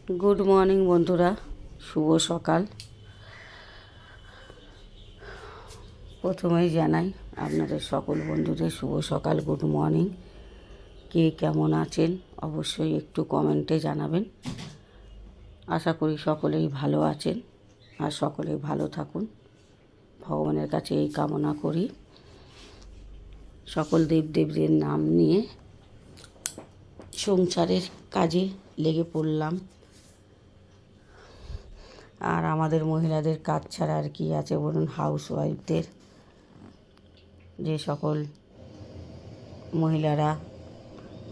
Good morning বন্ধুরা, শুভ সকাল। প্রথমেই জানাই আপনাদের সকল বন্ধুদের শুভ সকাল, গুড মর্নিং। কে কেমন আছেন অবশ্যই একটু কমেন্টে জানাবেন। আশা করি সকলেই ভালো আছেন আর সকলেই ভালো থাকুন, ভগবানের কাছে এই কামনা করি। সকল দেবদেবীর নাম নিয়ে সংসারের কাজে লেগে পড়লাম। আর আমাদের মহিলাদের কাজ ছাড়া আর কি আছে বলুন? হাউসওয়াইফদের, যে সকল মহিলারা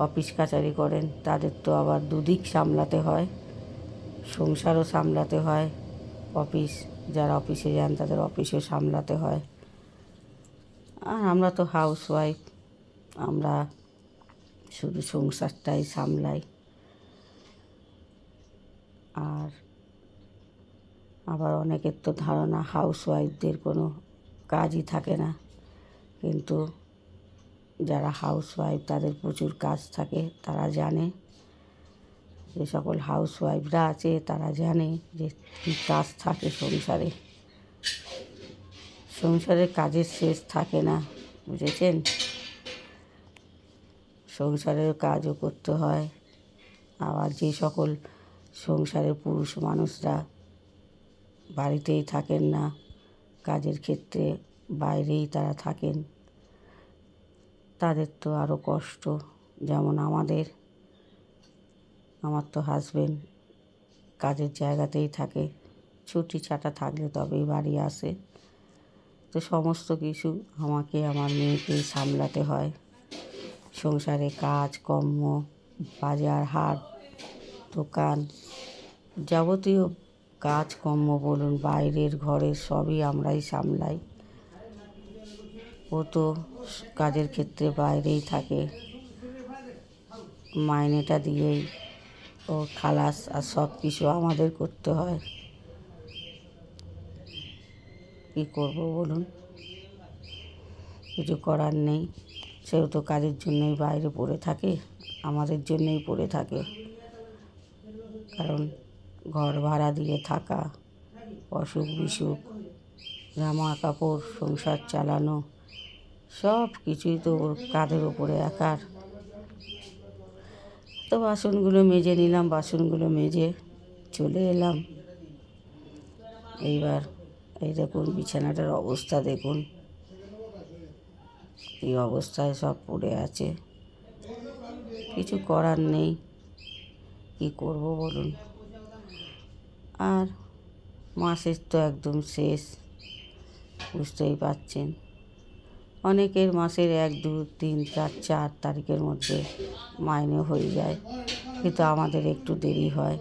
অফিস কাচারি করেন তাদের তো আবার দুদিক সামলাতে হয়, সংসারও সামলাতে হয়, যারা অফিসে যান তাদের অফিসও সামলাতে হয়। আর আমরা তো হাউসওয়াইফ, আমরা শুধু সংসারটাই সামলাই। আর আবার অনেকের তো ধারণা হাউসওয়াইফদের কোনো কাজই থাকে না, কিন্তু যারা হাউসওয়াইফ তাদের প্রচুর কাজ থাকে। তারা জানে, যে সকল হাউসওয়াইফরা আছে তারা জানে যে কী কাজ থাকে সংসারে। সংসারের কাজের শেষ থাকে না, বুঝেছেন? সংসারের কাজও করতে হয়। আবার যে সকল সংসারের পুরুষ মানুষরা বাড়িতেই থাকেন না, কাজের ক্ষেত্রে বাইরেই তারা থাকেন, তাদের তো আরও কষ্ট। যেমন আমার তো হাজবেন্ড কাজের জায়গাতেই থাকে, ছুটি ছাটা থাকলে তবেই বাড়ি আসে। তো সমস্ত কিছু আমাকে আমার মেয়েকেই সামলাতে হয়। সংসারে কাজ কর্ম, বাজার হাট, দোকান, যাবতীয় কাজকর্ম বলুন, বাইরের ঘরের সবই আমরাই সামলাই। ও তো কাজের ক্ষেত্রে বাইরেই থাকে, মাইনেটা দিয়েই ও খালাস, আর সব কিছু আমাদের করতে হয়। কী করব বলুন? কিছু করার নেই। সেও তো কাজের জন্যই বাইরে পড়ে থাকে, আমাদের জন্যই পড়ে থাকে। কারণ ঘর ভাড়া দিয়ে থাকা, অসুখ বিসুখ, জামা কাপড়, সংসার চালানো, সব কিছুই তো ওর কাঁধের ওপরে একার। তো বাসনগুলো মেজে নিলাম, বাসনগুলো মেজে চলে এলাম। এইবার এই দেখুন বিছানাটার অবস্থা দেখুন, এই অবস্থায় সব পড়ে আছে। কিছু করার নেই, কী করব বলুন? আর মাসের তো একদম শেষ, বুঝতেই পারছেন। অনেকের মাসের 1, 2, 3, 4, 4 তারিখের মধ্যে মাইনে হয়ে যায়, কিন্তু আমাদের একটু দেরি হয়।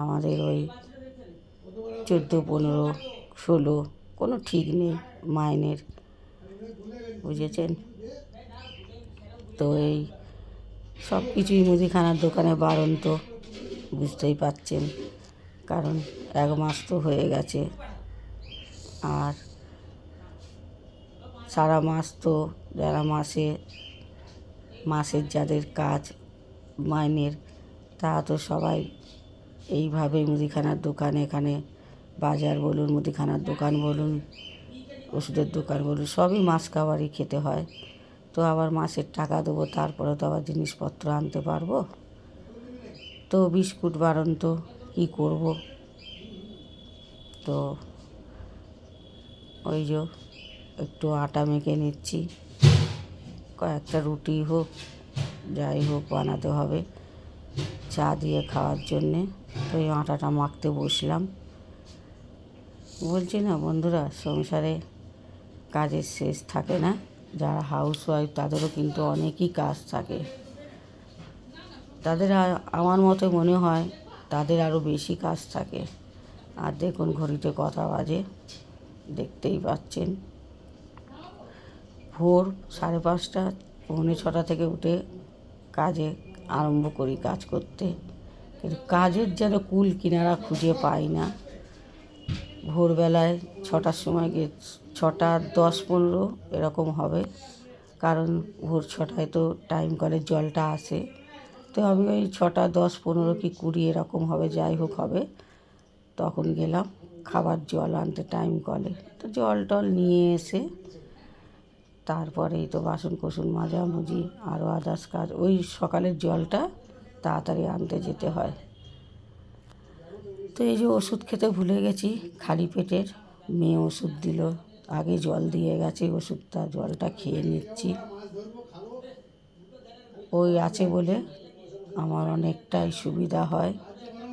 আমাদের ওই 14, 15, 16 কোনো ঠিক নেই মাইনের, বুঝেছেন? তো এই সব কিছুই মুদিখানার দোকানে বারণ, তো বুঝতেই পারছেন। কারণ 1 মাস তো হয়ে গেছে, আর সারা মাস তো যারা মাসের যাদের কাজ মাইনের, তা তো সবাই এইভাবেই মুদিখানার দোকান, এখানে বাজার বলুন, মুদিখানার দোকান বলুন, ওষুধের দোকান বলুন, সবই মাস কাবারই খেতে হয়। তো আবার মাসের টাকা দেবো, তারপরে তো আবার জিনিসপত্র আনতে পারবো। তো বিস্কুট বারণ, তো কী করব? তো ওই যে একটু আটা মেখে নিচ্ছি, কয়েকটা রুটি হোক যাই হোক বানাতে হবে চা দিয়ে খাওয়ার জন্যে। তো এই আটাটা মাখতে বসলাম। বলছি না বন্ধুরা, সংসারে কাজের শেষ থাকে না। যারা হাউসওয়াইফ তাদেরও কিন্তু অনেকই কাজ থাকে। তাদের আমার মতে মনে হয় তাদের আরও বেশি কাজ থাকে। আর দেখুন ঘড়িতে কটা বাজে, দেখতেই পাচ্ছেন। ভোর 5:30, 5:45 থেকে উঠে কাজে আরম্ভ করি কাজ করতে, কিন্তু কাজের যেন কুল কিনারা খুঁজে পাই না। ভোরবেলায় 6টার সময় গিয়ে 6টা 10-15 এরকম হবে, কারণ ভোর 6টায় তো টাইম কলের জলটা আসে। তো আমি ওই 6টা 10 15 কি 20 এরকম হবে, যাই হোক হবে, তখন গেলাম খাবার জল আনতে টাইম কলে। তো জল টল নিয়ে এসে তারপরেই তো বাসন কোসন মাজামুজি আরও আদার্স কাজ, ওই সকালের জলটা তাড়াতাড়ি আনতে যেতে হয়। তো এই যে ওষুধ খেতে ভুলে গেছি, খালি পেটের, মেয়ে ওষুধ দিল, আগে জল দিয়ে গেছে, ওষুধটা জলটা খেয়ে নিচ্ছি। ওই আছে বলে আমার অনেকটাই সুবিধা হয়,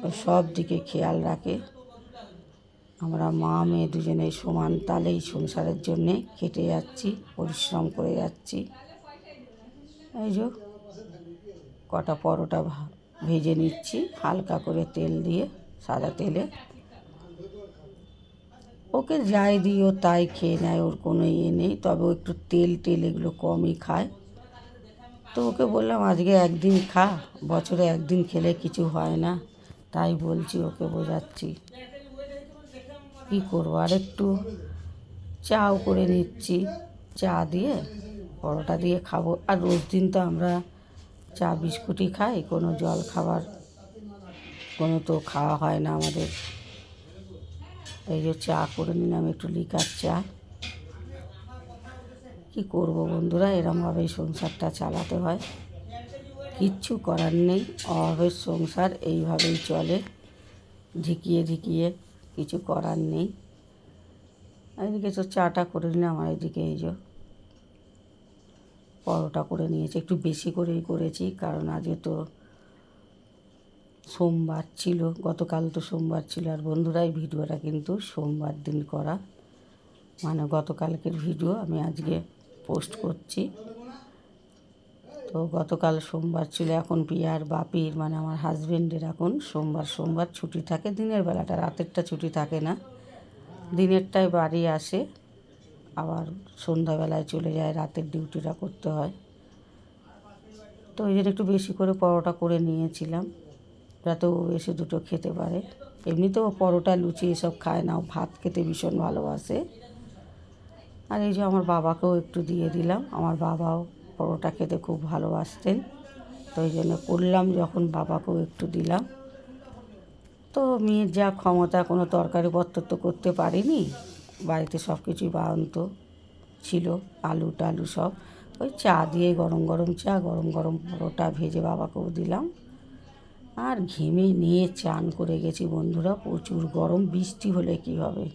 ও সব দিকে খেয়াল রাখে। আমরা মা মেয়ে দুজনেই সমান তালেই সংসারের জন্যে খেটে যাচ্ছি, পরিশ্রম করে যাচ্ছি। এই যে কটা পরোটা ভেজে নিচ্ছি হালকা করে তেল দিয়ে, সাদা তেলে। ওকে যাই দিই ও তাই খেয়ে নেয়, ওর কোনো ইয়ে নেই, তবে ও একটু তেল এগুলো কমই খায়। তো ওকে বললাম আজকে একদিন খা, বছরে একদিন খেলে কিছু হয় না, তাই বলছি, ওকে বোঝাচ্ছি। কী করবো, আর একটু চাও করে নিচ্ছি, চা দিয়ে পরোটা দিয়ে খাবো। আর রোজ দিন তো আমরা চা বিস্কুটই খাই, কোনো জল খাবার কোনো তো খাওয়া হয় না আমাদের। এই যে চা করে নিলাম, একটু লিকার চা। কী করবো বন্ধুরা, এরমভাবেই সংসারটা চালাতে হয়, কিচ্ছু করার নেই। অভাবের সংসার এইভাবেই চলে, ঝিকিয়ে কিছু করার নেই। এদিকে তো চাটা করে নিলাম, আর এদিকে এই যে পরোটা করে নিয়েছি, একটু বেশি করেই করেছি, কারণ আজকে তো সোমবার ছিল, গতকাল তো সোমবার ছিল। আর বন্ধুরা এই ভিডিওটা কিন্তু সোমবার দিন করা, মানে গতকালকের ভিডিও আমি আজকে পোস্ট করছি। তো গতকাল সোমবার ছিল, এখন পিয়ার বাপির মানে আমার হাজবেন্ডের এখন সোমবার ছুটি থাকে, দিনের বেলাটা, রাতেরটা ছুটি থাকে না, দিনেরটায় বাড়ি আসে, আবার সন্ধ্যাবেলায় চলে যায়, রাতের ডিউটিটা করতে হয়। তো ওই জন্য একটু বেশি করে পরোটা করে নিয়েছিলাম, যাতে ও এসে দুটো খেতে পারে। এমনিতেও পরোটা লুচি এসব খায় না, ও ভাত খেতে ভীষণ ভালোবাসে। আর এই যে আমার বাবাকেও একটু দিয়ে দিলাম, আমার বাবাও পরোটা খেতে খুব ভালোবাসতেন, তো ওই জন্য করলাম যখন বাবাকেও একটু দিলাম। তো মেয়ের যা ক্ষমতা, কোনো তরকারিপত্র তো করতে পারিনি, বাড়িতে সব কিছুই বাড়ন্ত ছিল, আলু টালু সব, ওই চা দিয়ে গরম চা, গরম পরোটা ভেজে বাবাকেও দিলাম। আর ঘেমে নিয়ে চান করে গেছি বন্ধুরা, প্রচুর গরম, বৃষ্টি হলে কী হবে,